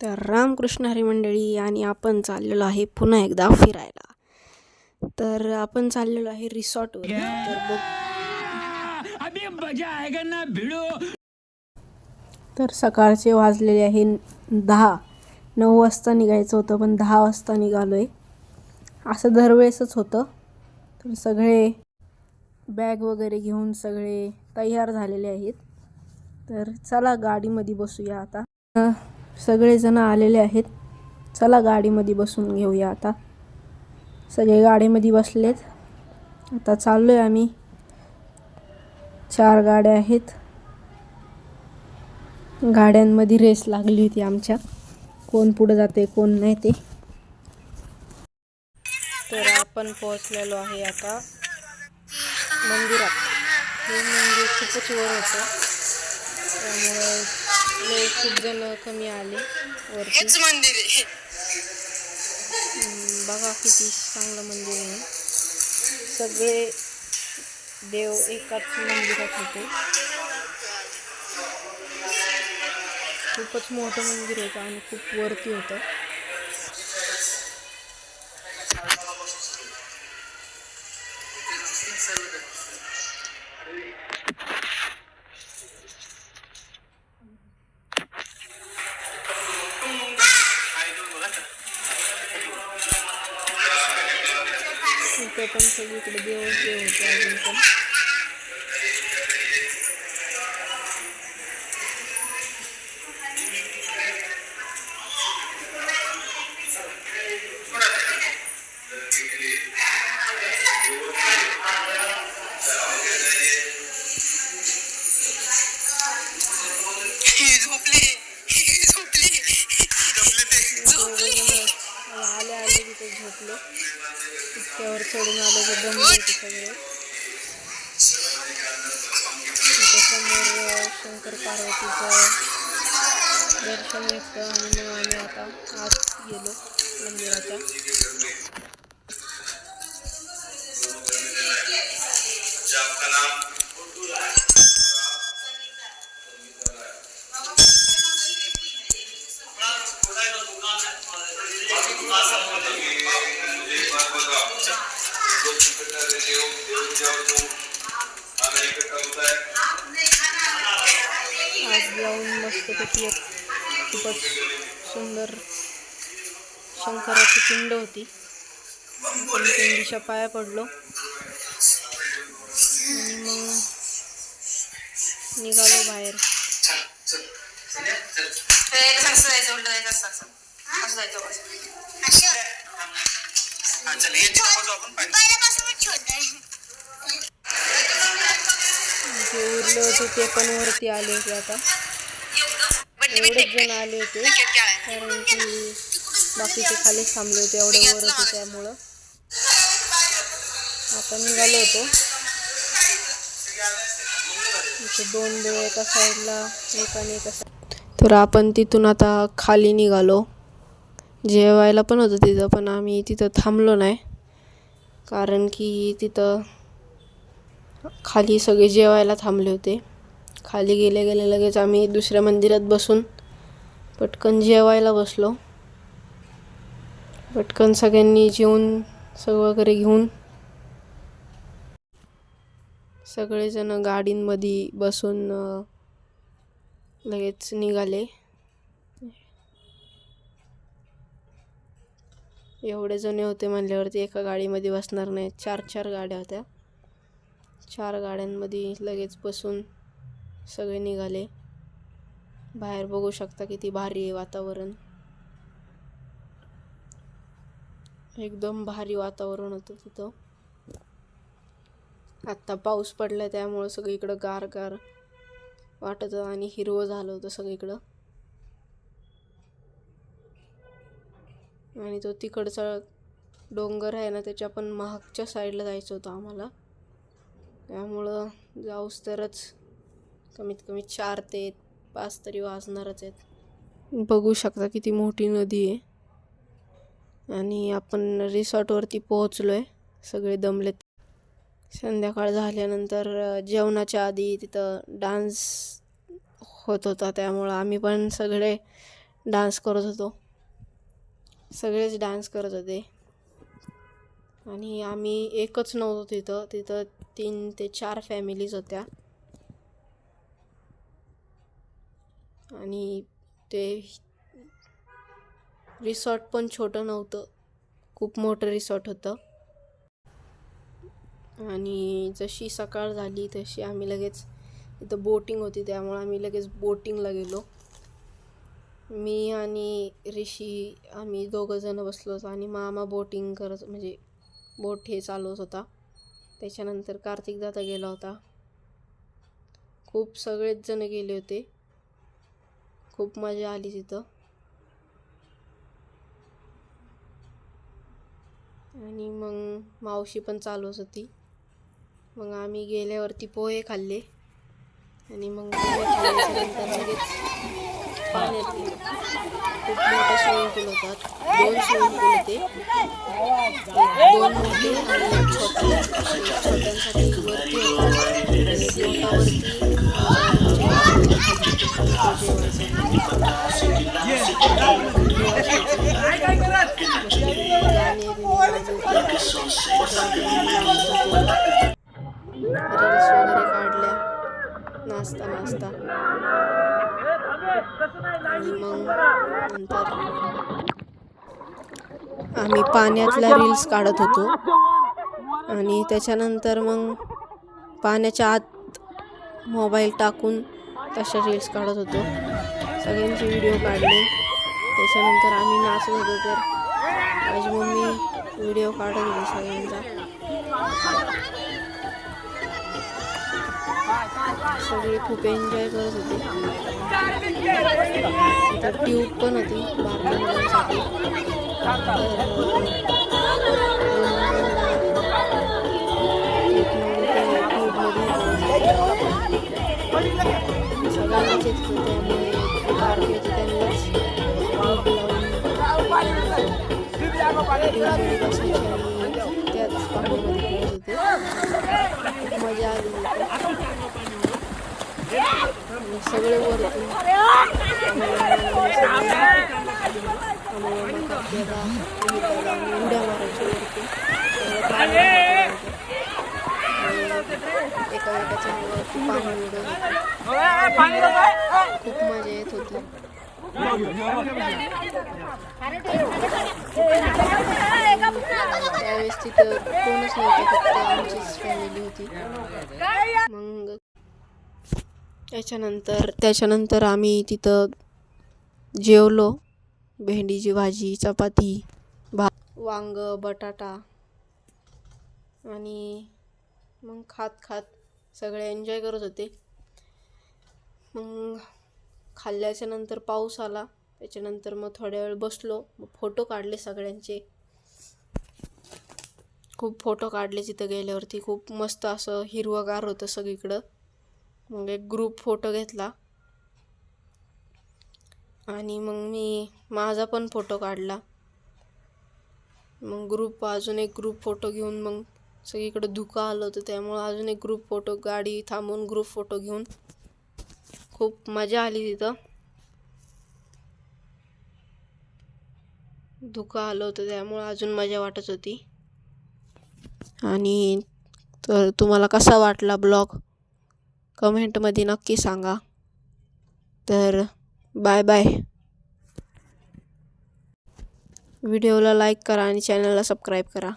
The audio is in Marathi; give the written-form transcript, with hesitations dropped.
तर रामकृष्ण हरी मंडळी आणि आपण चाललेलो आहे पुन्हा एकदा फिरायला. तर आपण चाललेलो आहे रिसॉर्टवर. अभी मजा आएगा ना भिड़ो. तर सकाळचे वाजलेले आहे 10. 9 वाजता निघायचं होतं पण 10 वाजता निघालोय. असं दरवेळेसच होतं. तर सगळे बॅग वगैरे घेऊन सगळे तयार झालेले आहेत. तर चला गाडीमध्ये बसूया आता. सगळेजण आलेले आहेत. चला गाडीमध्ये बसून घेऊया आता. सगळे गाडीमध्ये बसलेत. आता चाललोय आम्ही. 4 गाड्या आहेत. गाड्यांमध्ये रेस लागली होती आमच्या, कोण पुढे जाते कोण नाही ते. तर आपण पोहोचलेलो आहे आता मंदिरात. हे मंदिर खूपच वर होतं त्यामुळे खूप जण कमी आले वरती. मंदिर आहे बघा किती चांगलं मंदिर आहे. सगळे देव एकाच मंदिरात होते. खूपच मोठं मंदिर होतं आणि खूप वरती होतं. इथे पण सगळीकडे देवच देव होते अजून पण. आले आले तिथे झोपले. इतक्यावर चढून आले की दमले होते सगळे. समोर शंकर पार्वतीचं दर्शन घेतलं आणि मग आम्ही आता आत गेलो मंदिराच्या. आज जाऊन मस्तपैकी एक खूपच सुंदर शंकराची पिंड होती. आपण पिंडीच्या पाया पडलो आणि मग निघालो बाहेर. जे उरले होते ते पण वरती आले होते. आता एवढेच जण आले होते कारण की बाकीचे खालीच थांबले होते, एवढे वर होते त्यामुळं. आता निघालो होतो. इथे 2 देव एका साईडला एकाने एका साईड. तर आपण तिथून आता खाली निघालो. जेवायला पण होतं तिथं पण आम्ही तिथं थांबलो नाही कारण की तिथं खाली सगळे जेवायला थांबले होते. खाली गेले गेले लगेच आम्ही दुसऱ्या मंदिरात बसून पटकन जेवायला बसलो. पटकन सगळ्यांनी जेवून सगळं वगैरे घेऊन सगळेजण गाडींमध्ये बसून लगेच निघाले. एवढे जण होते म्हणल्यावरती एका गाडीमध्ये बसणार नाहीत. 4 गाड्या होत्या. 4 गाड्यांमध्ये लगेच बसून सगळे निघाले. बाहेर बघू शकता किती भारी आहे वातावरण. एकदम भारी वातावरण होतं तिथं. आत्ता पाऊस पडला त्यामुळं सगळीकडं गार गार वाटत होतं आणि हिरवं झालं होतं सगळीकडं. आणि तो तिकडचा डोंगर आहे ना त्याच्या पण मागच्या साईडला जायचं होतं आम्हाला. त्यामुळं जाऊस तरच कमीत कमी 4 ते 5 तरी वाजणारच आहेत. बघू शकता किती मोठी नदी आहे. आणि आपण रिसॉर्टवरती पोहोचलो आहे. सगळे दमलेत. संध्याकाळ झाल्यानंतर जेवणाच्या आधी तिथं डान्स होत होता त्यामुळं आम्ही पण सगळे डान्स करत होतो. सगळेच डान्स करत होते आणि आम्ही एकच नव्हतो तिथं. तिथं 3 ते 4 फॅमिलीज होत्या आणि ते रिसॉर्ट पण छोटं नव्हतं, खूप मोठं रिसॉर्ट होतं. आणि जशी सकाळ झाली तशी आम्ही लगेच, इथं बोटिंग होती त्यामुळे आम्ही लगेच बोटिंगला गेलो. मी आणि ऋषी आम्ही 2 जण बसलो होतो आणि मामा बोटिंग करत म्हणजे बोट हे चालवत होता. त्याच्यानंतर कार्तिक दादा गेला होता. खूप सगळेच जण गेले होते. खूप मजा आली तिथं. आणि मग मावशी पण चालवत होती. मग आम्ही गेल्यावरती पोहे खाल्ले आणि मग पोहे खाल्ल्याच्यानंतर लगेच पाण्यात खूप मोठा स्विमिंग पूल होतात. 2 स्विमिंग पूल होते, 2 मोठे आणि 1 छोटा. छोट्यांसाठी वरती होता आणि मोठावरती रील्स वगैरे काढल्या नाचता आणि मग नंतर आम्ही पाण्यातल्या रील्स काढत होतो आणि त्याच्यानंतर मग पाण्याच्या आत मोबाईल टाकून तशा रील्स काढत होतो. सगळ्यांचे व्हिडिओ काढले. त्याच्यानंतर आम्ही नाचत होतो. तर माझी मम्मी व्हिडिओ काढत होती सगळ्यांचा. सगळे खूप एन्जॉय करत होते. इथं ट्यूब पण होती बारक्या मुलांसाठी. सगळ्यांनाच येत होतं त्यामुळे बारके होते त्यांनाच ट्यूब लावून बसायचे आणि त्याच पाण्यामध्ये खेळत होते. खूप मजा आली होती. सगळे वरतून उड्या मारायच्या वरतून एकामेकाच्या अंगावरती पाणी उडवत होते. खूप मजा येत होती. त्यावेळेस तिथं कोणच नव्हतं, फक्त आमचीच फॅमिली होती. मग त्याच्यानंतर आम्ही तिथं जेवलो. भेंडीची भाजी, चपाती, भात, वांग, बटाटा आणि मग खात सगळे एन्जॉय करत होते. मग खाल्ल्याच्या नंतर पाऊस आला. त्याच्यानंतर मग थोड्या वेळ बसलो. मग फोटो काढले सगळ्यांचे. खूप फोटो काढले. तिथं गेल्यावरती खूप मस्त असं हिरवंगार होतं सगळीकडं. मग एक ग्रुप फोटो घेतला आणि मग मी माझा पण फोटो काढला. मग अजून एक ग्रुप फोटो घेऊन मग सगळीकडं धुकं आलं होतं त्यामुळं अजून एक ग्रुप फोटो, गाडी थांबून ग्रुप फोटो घेऊन खूप मजा आली तिथं. धुकं आलं होतं त्यामुळं अजून मजा वाटत होती. आणि तर तुम्हाला कसा वाटला ब्लॉग कमेंटमध्ये नक्की सांगा. तर बाय बाय. व्हिडिओला लाईक करा आणि चॅनलला सबस्क्राईब करा.